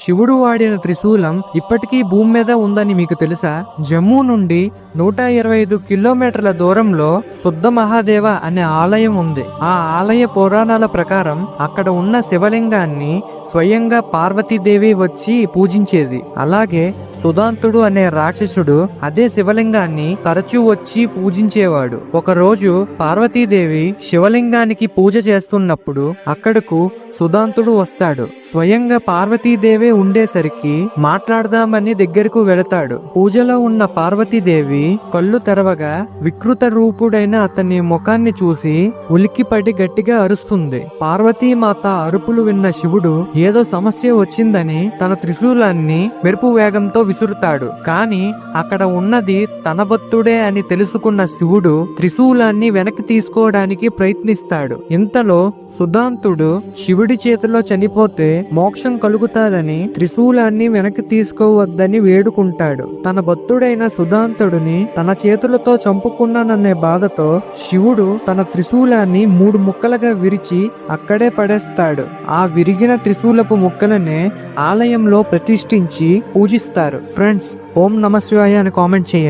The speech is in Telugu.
శివుడు వాడిన త్రిశూలం ఇప్పటికీ భూమి మీద ఉందని మీకు తెలుసా? జమ్మూ నుండి 125 కిలోమీటర్ల దూరంలో శుద్ధ మహాదేవ అనే ఆలయం ఉంది. ఆ ఆలయ పురాణాల ప్రకారం అక్కడ ఉన్న శివలింగాన్ని స్వయంగా పార్వతీదేవి వచ్చి పూజించేది. అలాగే సుధాంతుడు అనే రాక్షసుడు అదే శివలింగాన్ని తరచూ వచ్చి పూజించేవాడు. ఒకరోజు పార్వతీదేవి శివలింగానికి పూజ చేస్తున్నప్పుడు అక్కడకు సుధాంతుడు వస్తాడు. స్వయంగా పార్వతీదేవి ఉండేసరికి మాట్లాడదామని దగ్గరకు వెళతాడు. పూజలో ఉన్న పార్వతీదేవి కళ్ళు తెరవగా వికృత రూపుడైన అతని ముఖాన్ని చూసి ఉలిక్కిపడి గట్టిగా అరుస్తుంది. పార్వతీమాత అరుపులు విన్న శివుడు ఏదో సమస్య వచ్చిందని తన త్రిశూలాన్ని మెరుపు వేగంతో విసురుతాడు. కాని అక్కడ ఉన్నది తన భక్తుడే అని తెలుసుకున్న శివుడు త్రిశూలాన్ని వెనక్కి తీసుకోవడానికి ప్రయత్నిస్తాడు. ఇంతలో సుధాంతుడు శివుడి చేతిలో చనిపోతే మోక్షం కలుగుతాదని త్రిశూలాన్ని వెనక్కి తీసుకోవద్దని వేడుకుంటాడు. తన భక్తుడైన సుధాంతుడిని తన చేతులతో చంపుకున్నాననే బాధతో శివుడు తన త్రిశూలాన్ని 3 ముక్కలుగా విరిచి అక్కడే పడేస్తాడు. ఆ విరిగిన త్రిశూలపు ముక్కలనే ఆలయంలో ప్రతిష్ఠించి పూజిస్తారు. ఫ్రెండ్స్, ఓం నమః శివాయ అని కామెంట్ చేయండి.